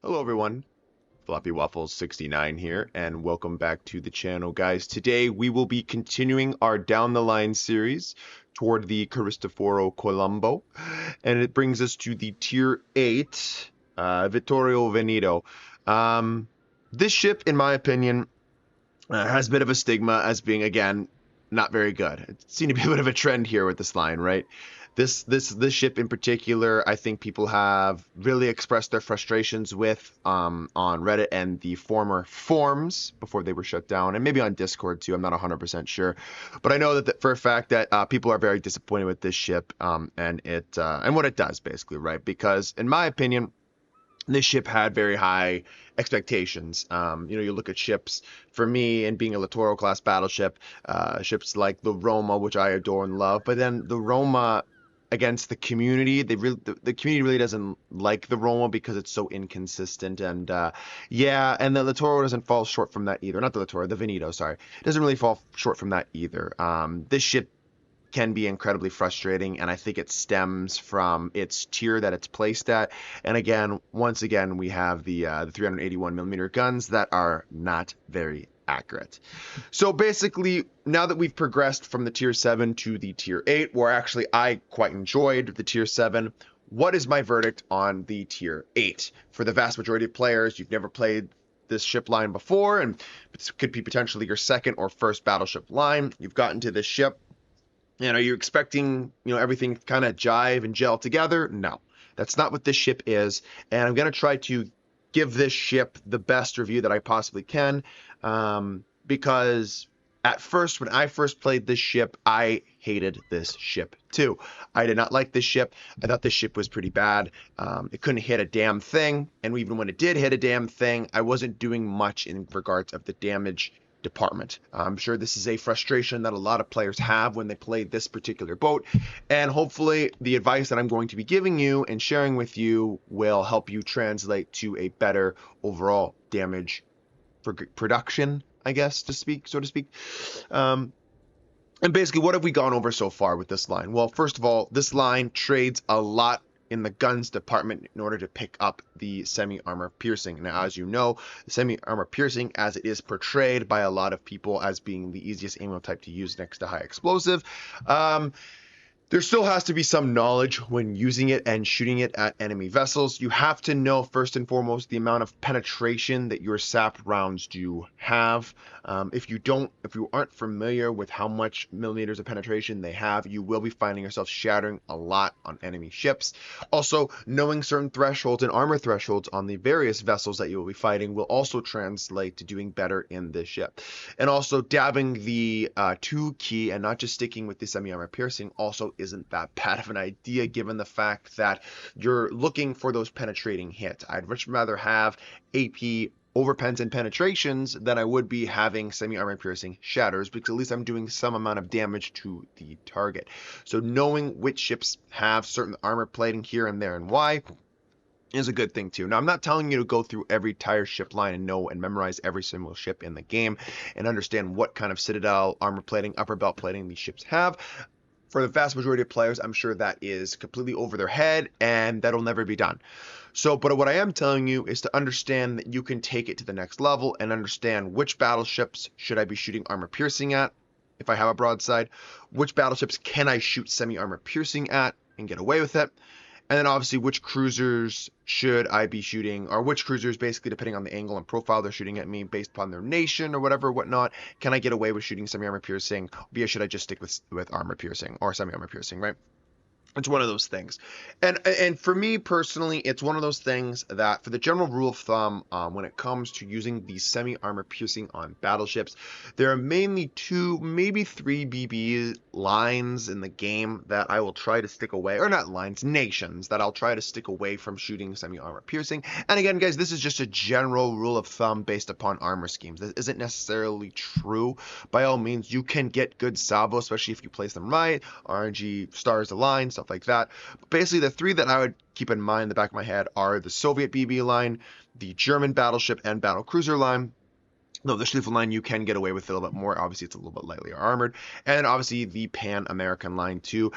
Hello everyone, Floppy Waffles 69 here, and welcome back to the channel, guys. Today we will be continuing our Down the Line series toward the Cristoforo Colombo, and it brings us to the Tier 8, Vittorio Veneto. This ship, in my opinion, has a bit of a stigma as being, again, not very good. It seems to be a bit of a trend here with this line, right? This ship in particular, I think people have really expressed their frustrations with on Reddit and the former forums before they were shut down, and maybe on Discord too. I'm not 100% sure, but I know that for a fact that people are very disappointed with this ship and what it does basically, right? Because in my opinion, this ship had very high expectations. You look at ships, for me, and being a Littoral class battleship, ships like the Roma, which I adore and love, but then the Roma against the community, the community really doesn't like the Roma because it's so inconsistent, and and the Littoral doesn't fall short from that either. Not the Littoral, the Veneto, sorry. It doesn't really fall short from that either. This ship can be incredibly frustrating, and I think it stems from its tier that it's placed at. And again, once again, we have the 381mm guns that are not very accurate. So basically, now that we've progressed from the tier 7 to the tier 8, where actually I quite enjoyed the tier 7, what is my verdict on the tier 8? For the vast majority of players, you've never played this ship line before, and this could be potentially your second or first battleship line. You've gotten to this ship, and are you expecting, everything kind of jive and gel together? No, that's not what this ship is. And I'm going to try to give this ship the best review that I possibly can. Because at first, when I first played this ship, I hated this ship too. I did not like this ship. I thought this ship was pretty bad. It couldn't hit a damn thing. And even when it did hit a damn thing, I wasn't doing much in regards of the damage department. I'm sure this is a frustration that a lot of players have when they play this particular boat, and hopefully the advice that I'm going to be giving you and sharing with you will help you translate to a better overall damage for production, I guess, so to speak. And basically, what have we gone over so far with this line? Well, first of all, this line trades a lot in the guns department in order to pick up the semi-armor piercing. Now, as you know, the semi-armor piercing, as it is portrayed by a lot of people as being the easiest ammo type to use next to high explosive, there still has to be some knowledge when using it and shooting it at enemy vessels. You have to know, first and foremost, the amount of penetration that your sap rounds do have. If you aren't familiar with how much millimeters of penetration they have, you will be finding yourself shattering a lot on enemy ships. Also, knowing certain thresholds and armor thresholds on the various vessels that you will be fighting will also translate to doing better in this ship. And also, dabbing the 2 key and not just sticking with the semi-armor piercing also isn't that bad of an idea, given the fact that you're looking for those penetrating hits. I'd much rather have AP overpens and penetrations than I would be having semi-armor piercing shatters, because at least I'm doing some amount of damage to the target. So knowing which ships have certain armor plating here and there and why is a good thing too. Now, I'm not telling you to go through every tire ship line and know and memorize every single ship in the game and understand what kind of citadel, armor plating, upper belt plating these ships have. For the vast majority of players, I'm sure that is completely over their head, and that'll never be done. But what I am telling you is to understand that you can take it to the next level and understand which battleships should I be shooting armor piercing at if I have a broadside, which battleships can I shoot semi-armor piercing at and get away with it, and then obviously which cruisers should I be shooting, or which cruisers, basically depending on the angle and profile they're shooting at me based upon their nation or whatnot, can I get away with shooting semi-armor piercing, or should I just stick with armor piercing or semi-armor piercing, right? It's one of those things. And for me personally, it's one of those things that, for the general rule of thumb, when it comes to using the semi-armor piercing on battleships, there are mainly 2, maybe 3 BB lines in the game that I will try to stick away, or not lines, nations that I'll try to stick away from shooting semi-armor piercing. And again, guys, this is just a general rule of thumb based upon armor schemes. This isn't necessarily true. By all means, you can get good salvo, especially if you place them right, RNG stars align, stuff like that. But basically, the 3 that I would keep in mind in the back of my head are the Soviet BB line, the German battleship and battlecruiser line. No, the Schlieffen line, you can get away with it a little bit more. Obviously, it's a little bit lightly armored. And obviously, the Pan-American line, too.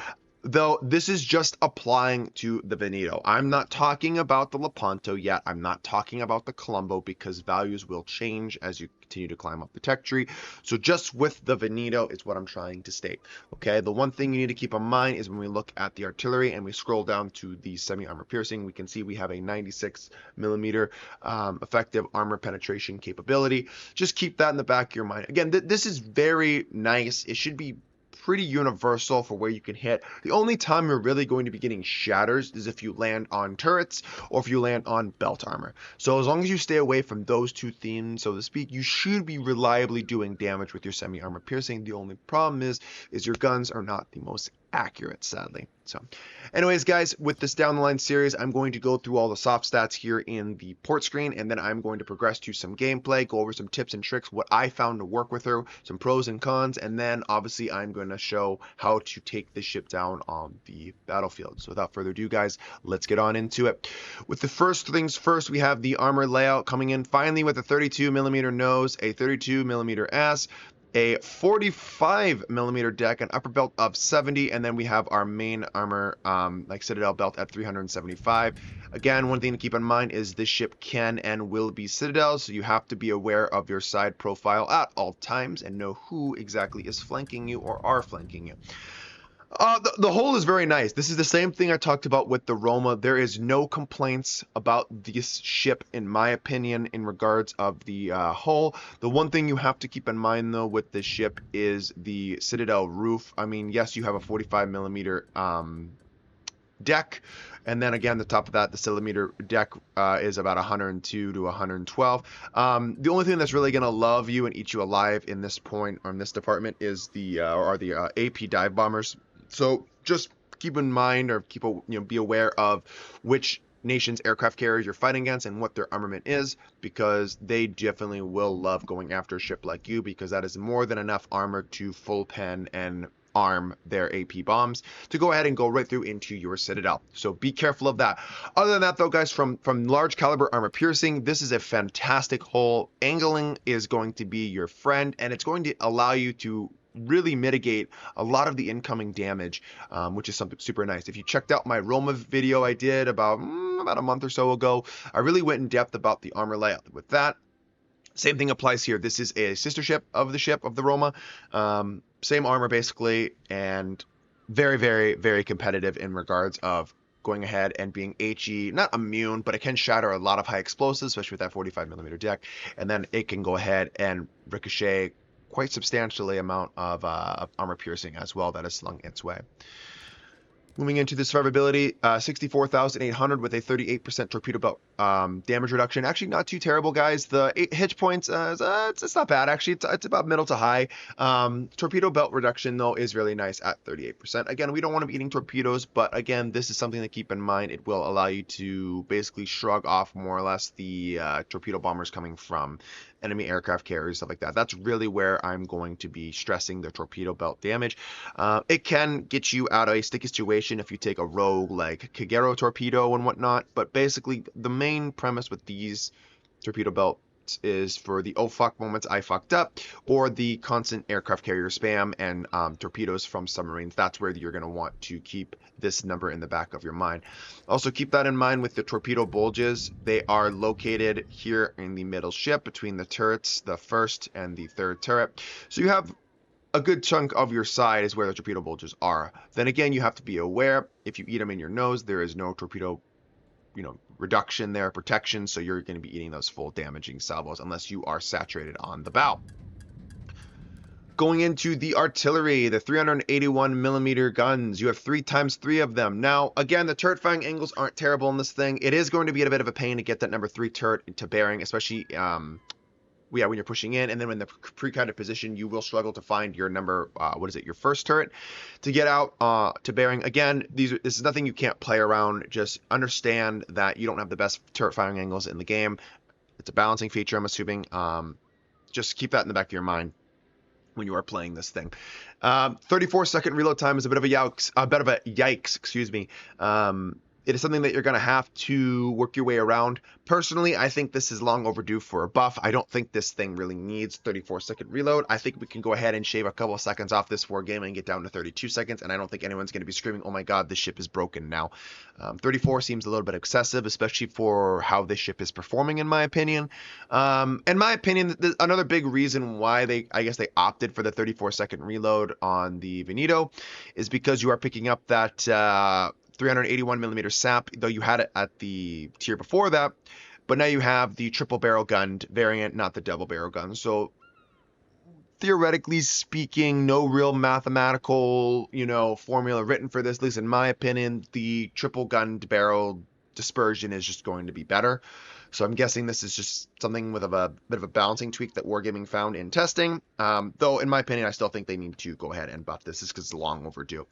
Though this is just applying to the Veneto. I'm not talking about the Lepanto yet. I'm not talking about the Colombo, because values will change as you continue to climb up the tech tree. So just with the Veneto is what I'm trying to state. Okay, the one thing you need to keep in mind is when we look at the artillery and we scroll down to the semi-armor piercing, we can see we have a 96 millimeter effective armor penetration capability. Just keep that in the back of your mind. Again, this is very nice. It should be pretty universal for where you can hit. The only time you're really going to be getting shatters is if you land on turrets or if you land on belt armor. So as long as you stay away from those 2 themes, so to speak, you should be reliably doing damage with your semi-armor piercing. The only problem is your guns are not the most accurate, sadly. So anyways, guys, with this down the line series, I'm going to go through all the soft stats here in the port screen, and then I'm going to progress to some gameplay, go over some tips and tricks, what I found to work with her, some pros and cons, and then obviously I'm going to show how to take this ship down on the battlefield. So without further ado, guys, let's get on into it. With the first things first, we have the armor layout coming in finally with a 32 millimeter nose, a 32 millimeter ass, a 45 millimeter deck, an upper belt of 70, and then we have our main armor, like Citadel belt at 375. Again, one thing to keep in mind is this ship can and will be Citadel, so you have to be aware of your side profile at all times and know who exactly is flanking you or are flanking you. The hull is very nice. This is the same thing I talked about with the Roma. There is no complaints about this ship, in my opinion, in regards of the hull. The one thing you have to keep in mind, though, with this ship is the Citadel roof. I mean, yes, you have a 45 millimeter deck, and then again, the top of that, the centimeter deck is about 102 to 112. The only thing that's really going to love you and eat you alive in this point, or in this department, is the AP dive bombers. So just keep in mind, or be aware of which nation's aircraft carriers you're fighting against and what their armament is, because they definitely will love going after a ship like you, because that is more than enough armor to full pen and arm their AP bombs to go ahead and go right through into your Citadel. So be careful of that. Other than that, though, guys, from large caliber armor piercing, this is a fantastic hull. Angling is going to be your friend, and it's going to allow you to really mitigate a lot of the incoming damage, which is something super nice. If you checked out my Roma video I did about a month or so ago, I really went in depth about the armor layout. With that, same thing applies here. This is a sister ship of the Roma. Same armor basically, and very, very, very competitive in regards of going ahead and being HE, not immune, but it can shatter a lot of high explosives, especially with that 45 millimeter deck. And then it can go ahead and ricochet quite substantially amount of armor piercing as well that is slung its way. Moving into the survivability, 64,800 with a 38% torpedo belt damage reduction. Actually, not too terrible, guys. The hit points, it's not bad, actually. It's about middle to high. Torpedo belt reduction, though, is really nice at 38%. Again, we don't want to be eating torpedoes, but again, this is something to keep in mind. It will allow you to basically shrug off more or less the torpedo bombers coming from enemy aircraft carriers, stuff like that. That's really where I'm going to be stressing the torpedo belt damage. It can get you out of a sticky situation if you take a rogue like Kagero torpedo and whatnot, but basically the main premise with these torpedo belts is for the oh fuck moments I fucked up, or the constant aircraft carrier spam and torpedoes from submarines. That's where you're going to want to keep this number in the back of your mind. Also keep that in mind with the torpedo bulges. They are located here in the middle ship between the turrets, the first and the third turret. So you have a good chunk of your side is where the torpedo bulges are. Then again, you have to be aware, if you eat them in your nose, there is no torpedo reduction there, protection, so you're going to be eating those full damaging salvos unless you are saturated on the bow. Going into the artillery, the 381 millimeter guns, you have 3 times 3 of them. Now, again, the turret firing angles aren't terrible in this thing. It is going to be a bit of a pain to get that number 3 turret to bearing, especially when you're pushing in, and then when the pre-counted position, you will struggle to find your number, your first turret to get out to bearing. Again, this is nothing you can't play around. Just understand that you don't have the best turret firing angles in the game. It's a balancing feature, I'm assuming. Just keep that in the back of your mind when you are playing this thing. 34-second reload time is a bit of a yikes, excuse me. It is something that you're going to have to work your way around. Personally, I think this is long overdue for a buff. I don't think this thing really needs 34-second reload. I think we can go ahead and shave a couple of seconds off this wargame and get down to 32 seconds, and I don't think anyone's going to be screaming, oh my god, this ship is broken now. 34 seems a little bit excessive, especially for how this ship is performing, in my opinion. In my opinion, another big reason why I guess they opted for the 34-second reload on the Veneto is because you are picking up that 381 millimeter sap, though you had it at the tier before that, but now you have the triple barrel gunned variant, not the double barrel gun. So theoretically speaking, no real mathematical, formula written for this. At least in my opinion, the triple gunned barrel dispersion is just going to be better. So I'm guessing this is just something with a bit of a balancing tweak that Wargaming found in testing. Though, in my opinion, I still think they need to go ahead and buff this because it's long overdue.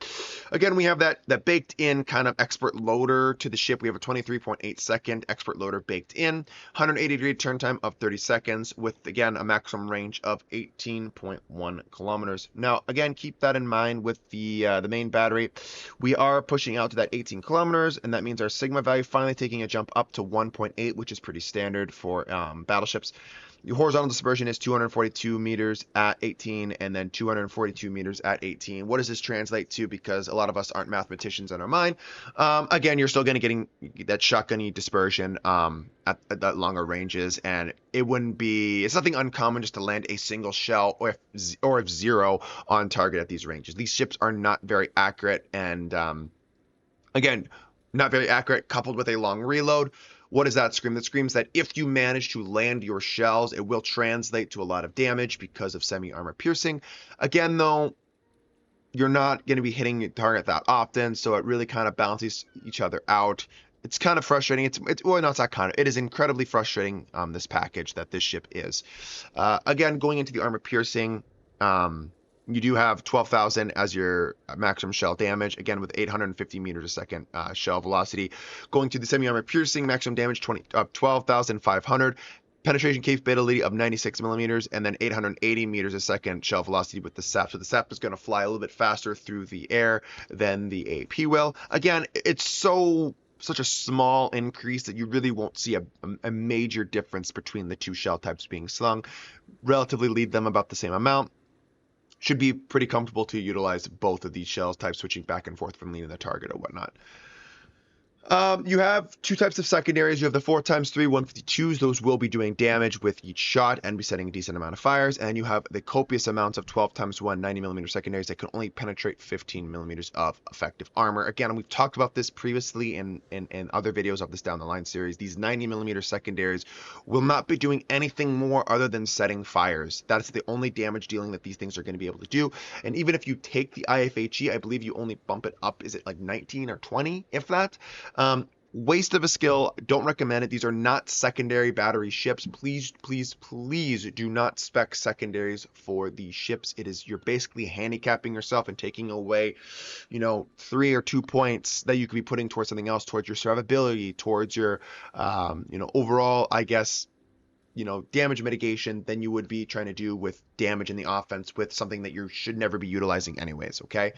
Again, we have that baked-in kind of expert loader to the ship. We have a 23.8-second expert loader baked in, 180-degree turn time of 30 seconds with, again, a maximum range of 18.1 kilometers. Now, again, keep that in mind with the main battery. We are pushing out to that 18 kilometers, and that means our Sigma value finally taking a jump up to 1.8, which is pretty standard for battleships. The horizontal dispersion is 242 meters at 18 and then 242 meters at 18. What does this translate to? Because a lot of us aren't mathematicians in our mind. Again, you're still going to getting that shotgunny dispersion at that longer ranges, and it's nothing uncommon just to land a single shell or if zero on target at these ranges. These ships are not very accurate, and again, not very accurate coupled with a long reload. What does that scream? That screams that if you manage to land your shells, it will translate to a lot of damage because of semi-armor piercing. Again, though, you're not going to be hitting your target that often, so it really kind of balances each other out. It's kind of frustrating. It is incredibly frustrating, this package that this ship is. Again, going into the armor piercing, you do have 12,000 as your maximum shell damage, again with 850 meters a second shell velocity. Going to the semi-armor piercing, maximum damage 12,500, penetration capability of 96 millimeters, and then 880 meters a second shell velocity with the sap. So the sap is going to fly a little bit faster through the air than the AP will. Again, it's such a small increase that you really won't see a major difference between the two shell types being slung. Relatively lead them about the same amount. Should be pretty comfortable to utilize both of these shells types, switching back and forth from leading the target or whatnot. You have two types of secondaries. You have the 4x3 152s. Those will be doing damage with each shot and be setting a decent amount of fires. And you have the copious amounts of 12x1 90mm secondaries that can only penetrate 15 millimeters of effective armor. Again, we've talked about this previously in other videos of this Down the Line series. These 90mm secondaries will not be doing anything more other than setting fires. That's the only damage dealing that these things are going to be able to do. And even if you take the IFHE, I believe you only bump it up, is it like 19 or 20, if that? Waste of a skill. Don't recommend it. These are not secondary battery ships. Please, please, please do not spec secondaries for these ships. You're basically handicapping yourself and taking away, 3 or 2 points that you could be putting towards something else, towards your survivability, towards your, overall, I guess, damage mitigation than you would be trying to do with damage in the offense with something that you should never be utilizing anyways. Okay.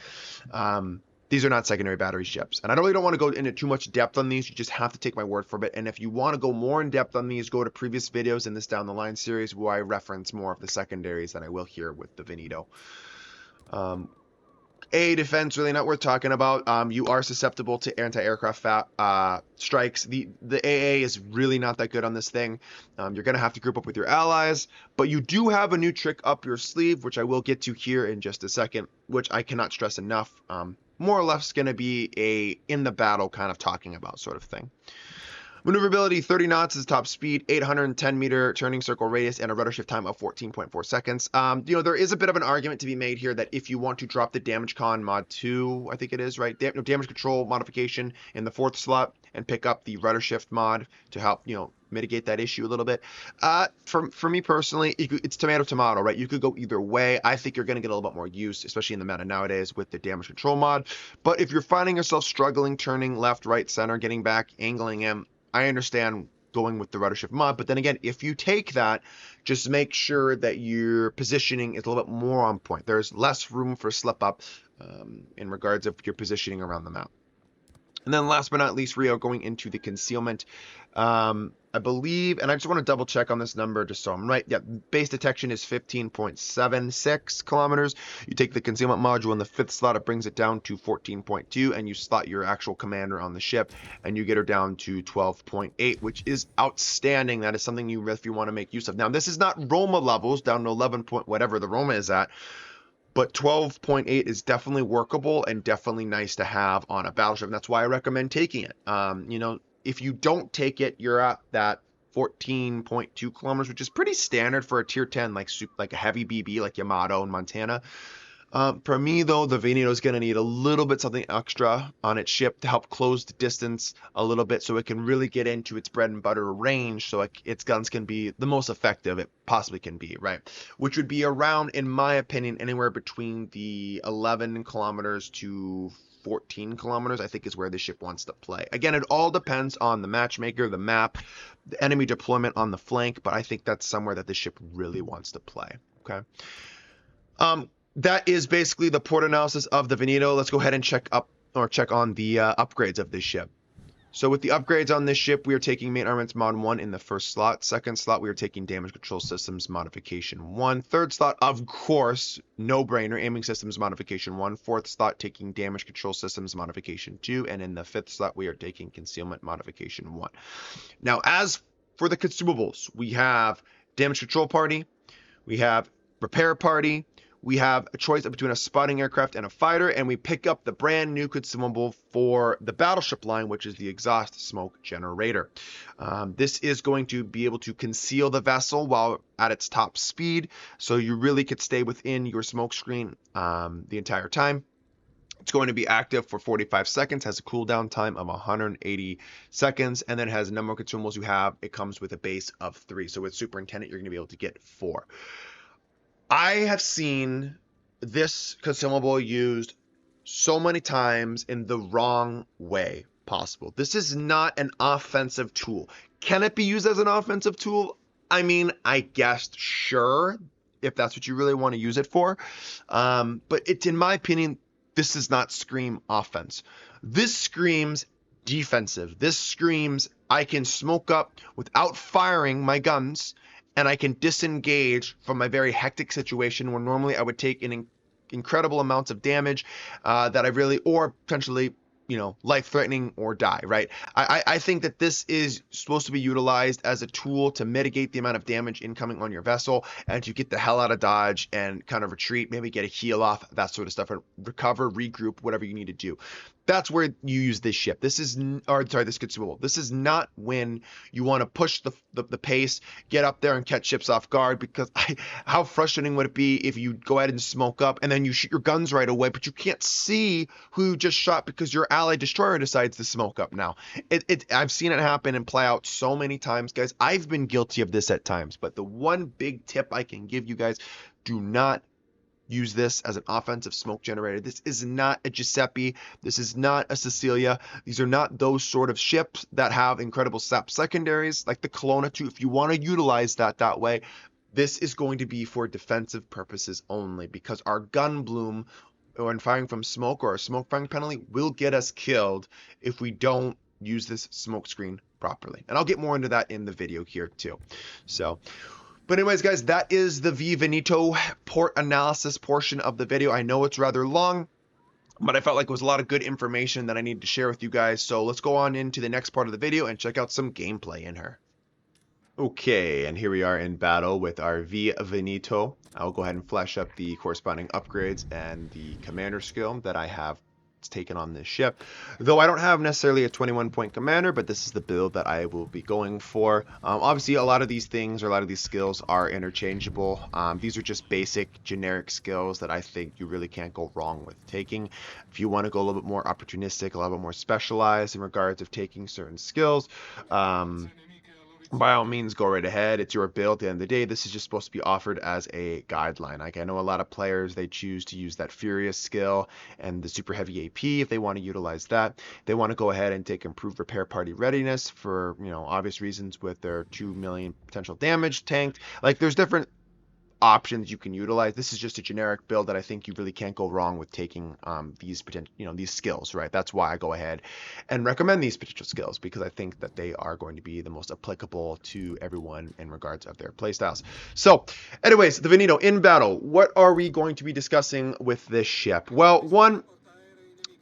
These are not secondary battery ships. And I really don't want to go into too much depth on these. You just have to take my word for it. And if you want to go more in depth on these, go to previous videos in this Down the Line series where I reference more of the secondaries than I will here with the Veneto. AA defense, really not worth talking about. You are susceptible to anti-aircraft strikes. The AA is really not that good on this thing. You're going to have to group up with your allies, but you do have a new trick up your sleeve, which I will get to here in just a second, which I cannot stress enough. More or less going to be a in the battle kind of talking about sort of thing. Maneuverability 30 knots is top speed, 810-meter turning circle radius, and a rudder shift time of 14.4 seconds. There is a bit of an argument to be made here that if you want to drop the damage con mod 2, I think it is, right? Damage control modification in the 4th slot and pick up the rudder shift mod to help, mitigate that issue a little bit. For me personally, it's tomato, right? You could go either way. I think you're going to get a little bit more use, especially in the meta nowadays with the damage control mod. But if you're finding yourself struggling, turning left, right, center, getting back, angling in, I understand going with the rudder shift mod, but then again, if you take that, just make sure that your positioning is a little bit more on point. There's less room for slip up in regards of your positioning around the map. And then last but not least, we are going into the concealment. I believe, and I just want to double check on this number just so I'm right. Yeah, base detection is 15.76 kilometers. You take the concealment module in the 5th slot, it brings it down to 14.2, and you slot your actual commander on the ship, and you get her down to 12.8, which is outstanding. That is something you if you want to make use of. Now, this is not Roma levels, down to 11 point whatever the Roma is at. But 12.8 is definitely workable and definitely nice to have on a battleship. And that's why I recommend taking it. If you don't take it, you're at that 14.2 kilometers, which is pretty standard for a tier 10, like a heavy BB, like Yamato and Montana. For me, though, the Veneto is going to need a little bit something extra on its ship to help close the distance a little bit so it can really get into its bread and butter range so its guns can be the most effective it possibly can be, right? Which would be around, in my opinion, anywhere between the 11 kilometers to 14 kilometers, I think is where the ship wants to play. Again, it all depends on the matchmaker, the map, the enemy deployment on the flank, but I think that's somewhere that the ship really wants to play, okay? That is basically the port analysis of the Veneto. Let's go ahead and check on the upgrades of this ship. So with the upgrades on this ship, we are taking main armaments mod 1 in the 1st slot. 2nd slot, we are taking damage control systems modification 1. 3rd slot, of course, no brainer, aiming systems modification 1. 4th slot, taking damage control systems modification 2. And in the 5th slot, we are taking concealment modification 1. Now, as for the consumables, we have damage control party, we have repair party, we have a choice between a spotting aircraft and a fighter, and we pick up the brand new consumable for the battleship line, which is the exhaust smoke generator. This is going to be able to conceal the vessel while at its top speed, so you really could stay within your smoke screen the entire time. It's going to be active for 45 seconds, has a cooldown time of 180 seconds, and then has a number of consumables you have. It comes with a base of 3, so with Superintendent, you're going to be able to get 4. I have seen this consumable used so many times in the wrong way possible. This is not an offensive tool. Can it be used as an offensive tool? I mean, I guess sure, if that's what you really want to use it for. But it's, in my opinion, this does not scream offense. This screams defensive. This screams I can smoke up without firing my guns, and I can disengage from my very hectic situation where normally I would take an incredible amounts of damage that I really, or potentially, life-threatening or die, right? I think that this is supposed to be utilized as a tool to mitigate the amount of damage incoming on your vessel and to get the hell out of Dodge and kind of retreat, maybe get a heal off, that sort of stuff, and recover, regroup, whatever you need to do. That's where you use this ship. This consumable. This is not when you want to push the pace, get up there and catch ships off guard, because how frustrating would it be if you go ahead and smoke up and then you shoot your guns right away, but you can't see who you just shot because your allied destroyer decides to smoke up now. I've seen it happen and play out so many times, guys. I've been guilty of this at times, but the one big tip I can give you guys, do not use this as an offensive smoke generator. This is not a Giuseppe. This is not a Sicilia. These are not those sort of ships that have incredible SAP secondaries like the Kelowna 2. If you want to utilize that way, this is going to be for defensive purposes only, because our gun bloom when firing from smoke or a smoke firing penalty will get us killed if we don't use this smoke screen properly. And I'll get more into that in the video here too. But anyways, guys, that is the Veneto port analysis portion of the video. I know it's rather long, but I felt like it was a lot of good information that I needed to share with you guys. So let's go on into the next part of the video and check out some gameplay in her. Okay, and here we are in battle with our Veneto. I'll go ahead and flash up the corresponding upgrades and the commander skill that I have that's taken on this ship. Though I don't have necessarily a 21-point commander, but this is the build that I will be going for. Obviously, a lot of these things or a lot of these skills are interchangeable. These are just basic generic skills that I think you really can't go wrong with taking. If you want to go a little bit more opportunistic, a little bit more specialized in regards of taking certain skills, by all means, go right ahead. It's your build. At the end of the day, this is just supposed to be offered as a guideline. Like, I know a lot of players, they choose to use that Furious skill and the super heavy AP if they want to utilize that. They want to go ahead and take improved repair party readiness for, obvious reasons with their 2 million potential damage tanked. Like, there's different options you can utilize. This is just a generic build that I think you really can't go wrong with taking these potential, these skills, right? That's why I go ahead and recommend these potential skills, because I think that they are going to be the most applicable to everyone in regards of their playstyles. So, anyways, the Veneto in battle. What are we going to be discussing with this ship? Well, one,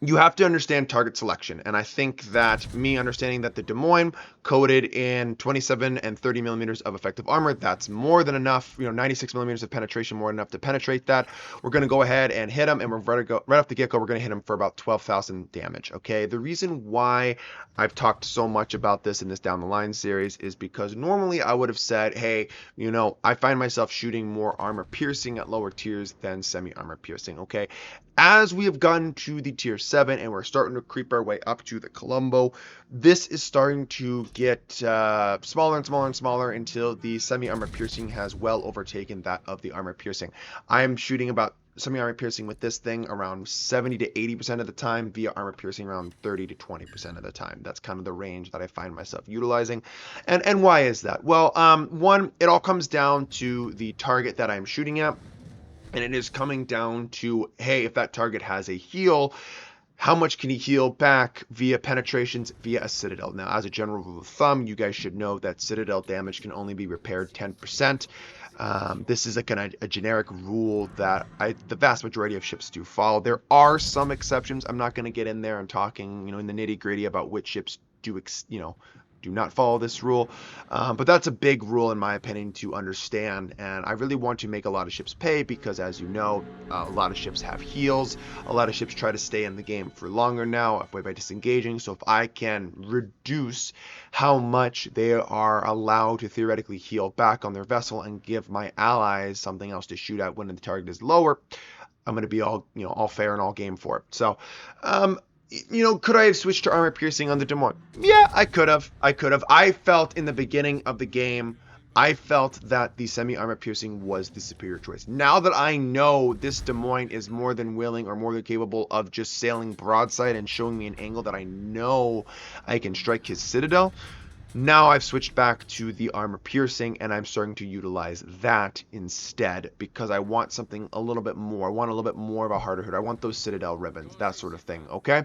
you have to understand target selection, and I think that me understanding that the Des Moines coated in 27 and 30 millimeters of effective armor, that's more than enough. 96 millimeters of penetration, more than enough to penetrate that. We're going to go ahead and hit him, and we're right off the get-go, we're going to hit him for about 12,000 damage. Okay, the reason why I've talked so much about this in this down the line series is because normally I would have said, hey, I find myself shooting more armor piercing at lower tiers than semi armor piercing. Okay, as we have gotten to the tier 7 and we're starting to creep our way up to the Colombo, this is starting to get smaller and smaller and smaller until the semi-armor piercing has well overtaken that of the armor piercing. I'm shooting about semi-armor piercing with this thing around 70 to 80% of the time, via armor piercing around 30 to 20% of the time. That's kind of the range that I find myself utilizing. And why is that? Well, one, it all comes down to the target that I'm shooting at. And it is coming down to, hey, if that target has a heal, how much can he heal back via penetrations via a Citadel? Now, as a general rule of thumb, you guys should know that Citadel damage can only be repaired 10%. This is a generic rule that the vast majority of ships do follow. There are some exceptions. I'm not going to get in there and talking, in the nitty gritty about which ships do not follow this rule, but that's a big rule in my opinion to understand, and I really want to make a lot of ships pay, because as you know, a lot of ships have heals, a lot of ships try to stay in the game for longer now by disengaging. So if I can reduce how much they are allowed to theoretically heal back on their vessel and give my allies something else to shoot at when the target is lower, I'm going to be all fair and all game for it. So could I have switched to armor piercing on the Des Moines? Yeah, I could have. I felt in the beginning of the game, I felt that the semi-armor piercing was the superior choice. Now that I know this Des Moines is more than willing or more than capable of just sailing broadside and showing me an angle that I know I can strike his Citadel, now I've switched back to the armor piercing, and I'm starting to utilize that instead, because I want something a little bit more. I want a little bit more of a harder hit. I want those Citadel ribbons, that sort of thing, okay?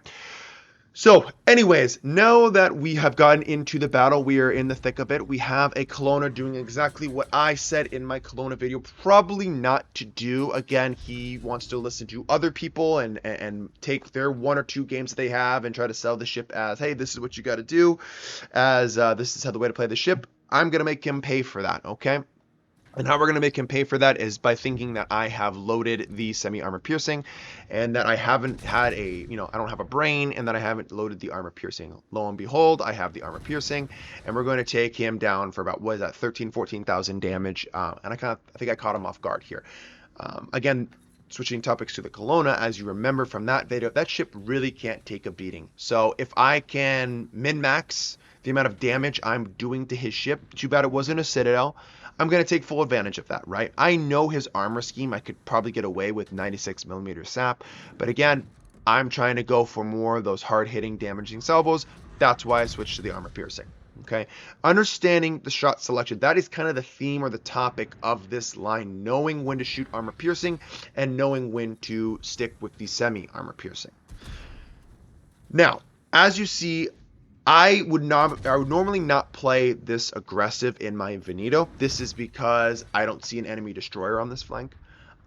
So, anyways, now that we have gotten into the battle, we are in the thick of it. We have a Kelowna doing exactly what I said in my Kelowna video, probably not to do. Again, he wants to listen to other people and take their 1 or 2 games that they have and try to sell the ship as, hey, this is what you got to do, as this is how the way to play the ship. I'm going to make him pay for that, okay? And how we're going to make him pay for that is by thinking that I have loaded the semi-armor piercing, and that I haven't had I don't have a brain, and that I haven't loaded the armor piercing. Lo and behold, I have the armor piercing, and we're going to take him down for about, 14,000 damage, and I think I caught him off guard here. Again, switching topics to the Kelowna, as you remember from that video, that ship really can't take a beating. So if I can min-max the amount of damage I'm doing to his ship, too bad it wasn't a Citadel, I'm going to take full advantage of that, right? I know his armor scheme. I could probably get away with 96 millimeter sap, but again, I'm trying to go for more of those hard-hitting, damaging salvos. That's why I switched to the armor piercing, okay? Understanding the shot selection, that is kind of the theme or the topic of this line, knowing when to shoot armor piercing and knowing when to stick with the semi-armor piercing. Now, as you see, I would normally not play this aggressive in my Veneto. This is because I don't see an enemy destroyer on this flank.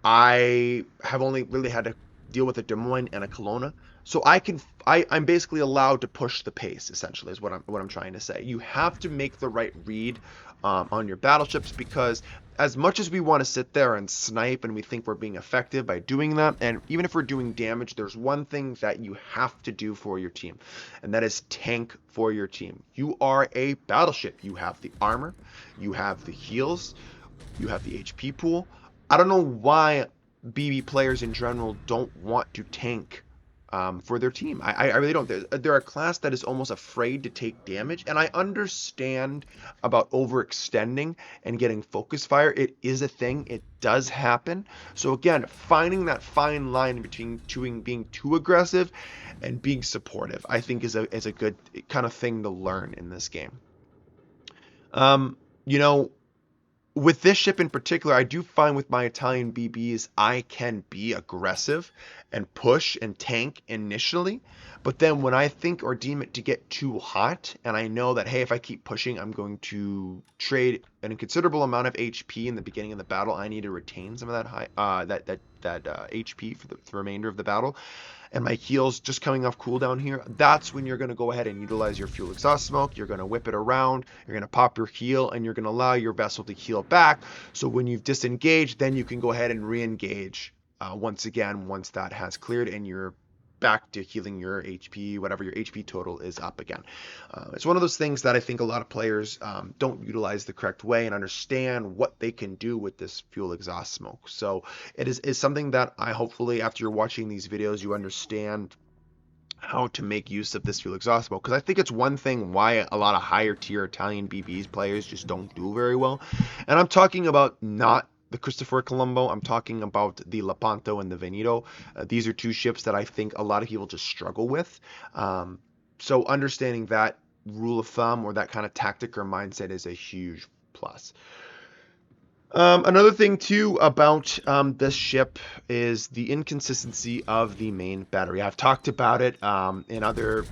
I have only really had to deal with a Des Moines and a Kelowna. So I'm basically allowed to push the pace, essentially, is what I'm trying to say. You have to make the right read on your battleships, because as much as we want to sit there and snipe and we think we're being effective by doing that, and even if we're doing damage, there's one thing that you have to do for your team, and that is tank for your team. You are a battleship. You have the armor, you have the heals, you have the HP pool. I don't know why BB players in general don't want to tank for their team. I really don't. They're a class that is almost afraid to take damage, and I understand about overextending and getting focus fire. It is a thing. It does happen. So again, finding that fine line between being too aggressive and being supportive, I think is a good kind of thing to learn in this game. You know, with this ship in particular, I do find with my Italian BBs, I can be aggressive and push and tank initially. But then when I think or deem it to get too hot, and I know that, hey, if I keep pushing, I'm going to trade a considerable amount of HP in the beginning of the battle. I need to retain some of that HP for the remainder of the battle, and my heals just coming off cooldown here, that's when you're going to go ahead and utilize your fuel exhaust smoke. You're going to whip it around, you're going to pop your heal, and you're going to allow your vessel to heal back. So when you've disengaged, then you can go ahead and re-engage once again, once that has cleared and you're back to healing your HP, whatever your HP total is up again. It's one of those things that I think a lot of players don't utilize the correct way and understand what they can do with this fuel exhaust smoke. So it is something that I hopefully, after you're watching these videos, you understand how to make use of this fuel exhaust smoke, because I think it's one thing why a lot of higher tier Italian BBs players just don't do very well. And I'm talking about not the Christopher Colombo, I'm talking about the Lepanto and the Veneto. These are two ships that I think a lot of people just struggle with. So understanding that rule of thumb or that kind of tactic or mindset is a huge plus. Another thing too about this ship is the inconsistency of the main battery. I've talked about it in other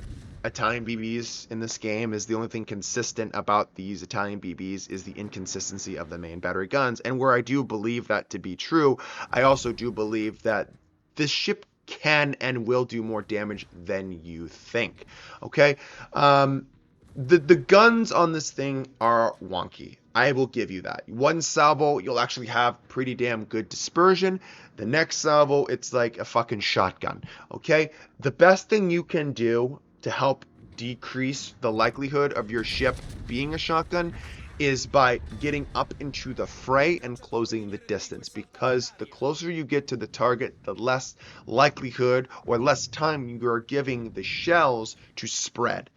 Italian BBs in this game. Is the only thing consistent about these Italian BBs is the inconsistency of the main battery guns. And where I do believe that to be true, I also do believe that this ship can and will do more damage than you think. Okay? The guns on this thing are wonky. I will give you that. One salvo, you'll actually have pretty damn good dispersion. The next salvo, it's like a fucking shotgun. Okay? The best thing you can do to help decrease the likelihood of your ship being a shotgun is by getting up into the fray and closing the distance, because the closer you get to the target, the less likelihood or less time you are giving the shells to spread.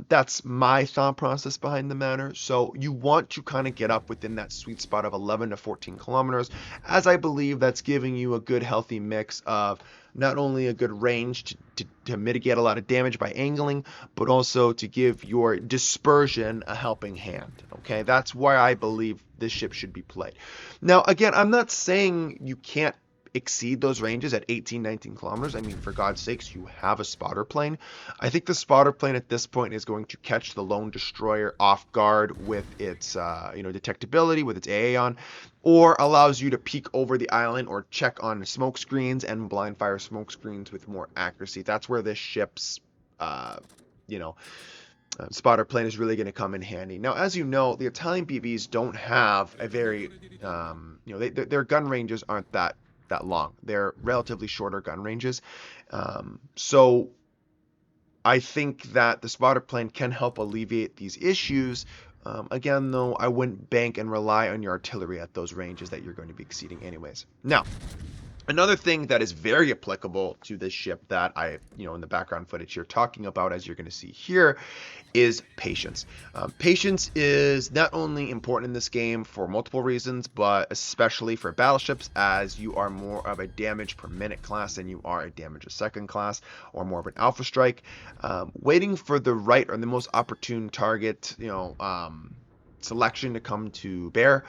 That's my thought process behind the matter. So you want to kind of get up within that sweet spot of 11 to 14 kilometers, as I believe that's giving you a good healthy mix of not only a good range to mitigate a lot of damage by angling, but also to give your dispersion a helping hand. Okay, that's why I believe this ship should be played. Now, again, I'm not saying you can't exceed those ranges at 18, 19 kilometers. I mean, for God's sakes, you have a spotter plane. I think the spotter plane at this point is going to catch the lone destroyer off guard with its detectability, with its AA on, or allows you to peek over the island or check on smoke screens and blind fire smoke screens with more accuracy. That's where this ship's spotter plane is really going to come in handy. Now, as you know, the Italian BBs don't have a very their gun ranges aren't that long. They're relatively shorter gun ranges. So I think that the spotter plane can help alleviate these issues. Again, though, I wouldn't bank and rely on your artillery at those ranges that you're going to be exceeding anyways. Now, another thing that is very applicable to this ship that I, in the background footage here talking about, as you're going to see here, is patience. Patience is not only important in this game for multiple reasons, but especially for battleships, as you are more of a damage per minute class than you are a damage a second class, or more of an alpha strike. Waiting for the right or the most opportune target, selection to come to bear,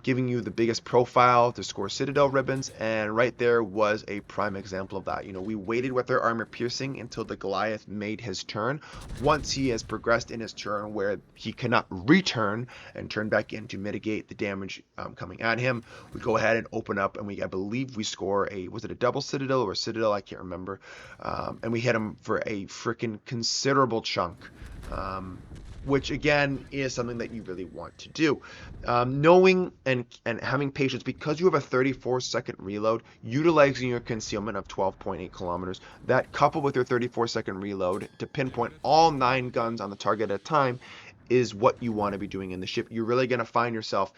giving you the biggest profile to score Citadel ribbons, and right there was a prime example of that. You know, we waited with our armor piercing until the Goliath made his turn. Once he has progressed in his turn where he cannot return and turn back in to mitigate the damage coming at him, we go ahead and open up, and I believe we score was it a double Citadel or a Citadel? I can't remember. And we hit him for a freaking considerable chunk. Which again is something that you really want to do. Knowing and having patience, because you have a 34-second reload, utilizing your concealment of 12.8 kilometers, that coupled with your 34-second reload to pinpoint all 9 guns on the target at a time is what you want to be doing in the ship. You're really going to find yourself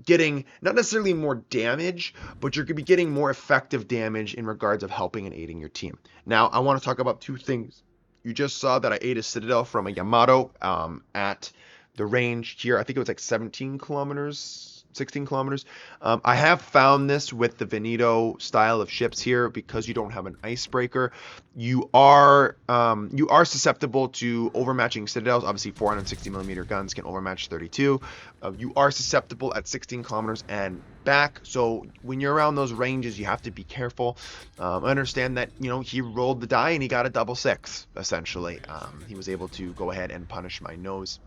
getting not necessarily more damage, but you're going to be getting more effective damage in regards of helping and aiding your team. Now, I want to talk about 2 things. You just saw that I ate a Citadel from a Yamato at the range here. I think it was like 17 kilometers, 16 kilometers. I have found this with the Veneto style of ships here, because you don't have an icebreaker. You are susceptible to overmatching Citadels. Obviously, 460 millimeter guns can overmatch 32. You are susceptible at 16 kilometers and back. So when you're around those ranges, you have to be careful. I understand that, you know, he rolled the die and he got a double 6, essentially. He was able to go ahead and punish my nose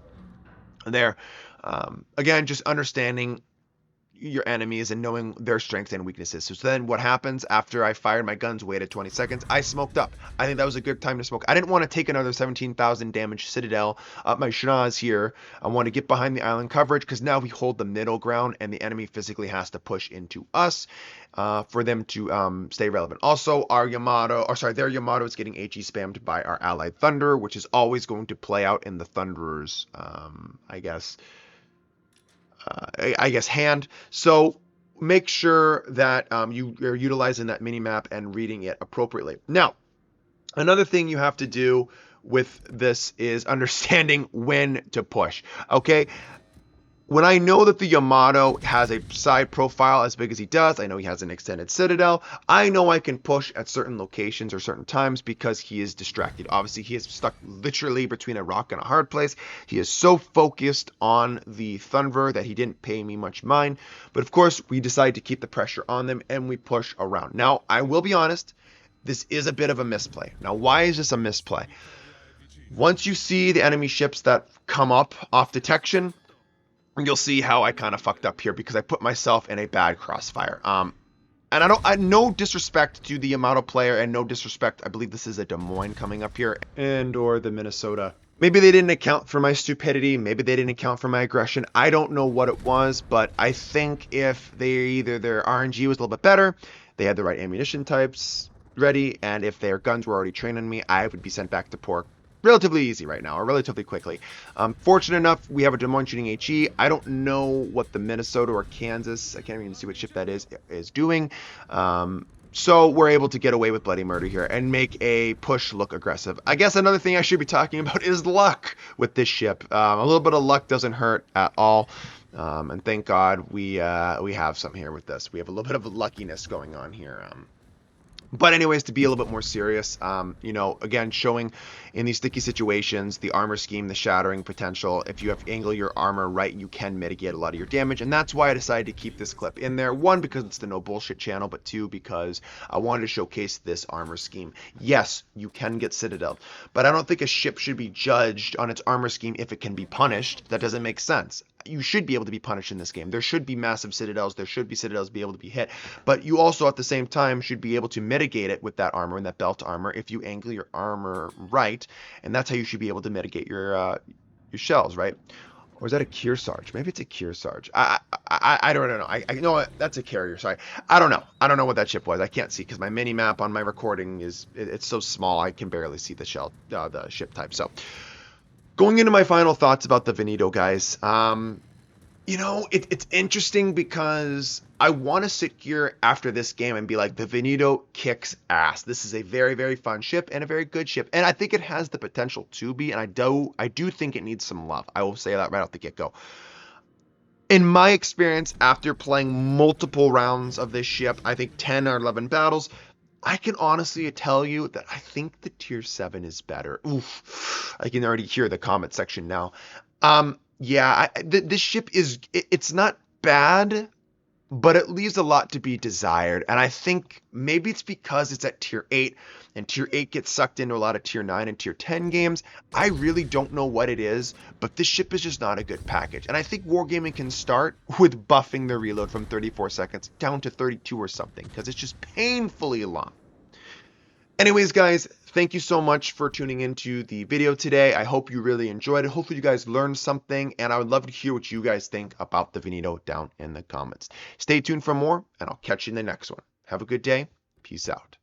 there. Again, just understanding your enemies and knowing their strengths and weaknesses. So then what happens after I fired my guns, waited 20 seconds, I smoked up. I think that was a good time to smoke. I didn't want to take another 17,000 damage Citadel up my schnoz here. I want to get behind the island coverage, because now we hold the middle ground and the enemy physically has to push into us for them to stay relevant. Also, their Yamato is getting HE spammed by our allied Thunder, which is always going to play out in the Thunderer's, I guess, hand. So make sure that you're utilizing that mini map and reading it appropriately. Now, another thing you have to do with this is understanding when to push. Okay. When I know that the Yamato has a side profile as big as he does, I know he has an extended Citadel, I know I can push at certain locations or certain times because he is distracted. Obviously, he is stuck literally between a rock and a hard place. He is so focused on the Thunder that he didn't pay me much mind. But of course, we decide to keep the pressure on them and we push around. Now, I will be honest, this is a bit of a misplay. Now, why is this a misplay? Once you see the enemy ships that come up off detection, you'll see how I kind of fucked up here, because I put myself in a bad crossfire. And no disrespect to the Yamato player, and no disrespect, I believe this is a Des Moines coming up here, and or the Minnesota. Maybe they didn't account for my stupidity, maybe they didn't account for my aggression. I don't know what it was, but I think if their RNG was a little bit better, they had the right ammunition types ready, and if their guns were already trained on me, I would be sent back to port relatively easy right now, or relatively quickly. Fortunate enough, we have a Des Moines shooting HE. I don't know what the Minnesota or Kansas, I can't even see what ship that is doing. So we're able to get away with bloody murder here and make a push look aggressive. I guess another thing I should be talking about is luck with this ship. A little bit of luck doesn't hurt at all. And thank God we have some here with this. We have a little bit of luckiness going on here. But anyways, to be a little bit more serious, you know, again, showing in these sticky situations, the armor scheme, the shattering potential. If you have angle your armor right, you can mitigate a lot of your damage. And that's why I decided to keep this clip in there. 1, because it's the no bullshit channel, but 2, because I wanted to showcase this armor scheme. Yes, you can get Citadel, but I don't think a ship should be judged on its armor scheme if it can be punished. That doesn't make sense. You should be able to be punished in this game. There should be massive Citadels. There should be Citadels be able to be hit. But you also, at the same time, should be able to mitigate it with that armor and that belt armor if you angle your armor right. And that's how you should be able to mitigate your shells, right? Or is that a Kearsarge? Maybe it's a Kearsarge. I don't know. I know that's a carrier. Sorry. I don't know. I don't know what that ship was. I can't see because my mini map on my recording it's so small I can barely see the ship type. So going into my final thoughts about the Veneto, guys, you know, it's interesting because I want to sit here after this game and be like, the Veneto kicks ass. This is a very, very fun ship and a very good ship. And I think it has the potential to be, and I do think it needs some love. I will say that right off the get-go. In my experience, after playing multiple rounds of this ship, I think 10 or 11 battles, I can honestly tell you that I think the tier 7 is better. Oof, I can already hear the comment section now. Yeah, this ship it's not bad, but it leaves a lot to be desired. And I think maybe it's because it's at tier 8 and tier 8 gets sucked into a lot of tier 9 and tier 10 games. I really don't know what it is, but this ship is just not a good package. And I think Wargaming can start with buffing the reload from 34 seconds down to 32 or something because it's just painfully long. Anyways, guys, thank you so much for tuning into the video today. I hope you really enjoyed it. Hopefully you guys learned something, and I would love to hear what you guys think about the Veneto down in the comments. Stay tuned for more, and I'll catch you in the next one. Have a good day. Peace out.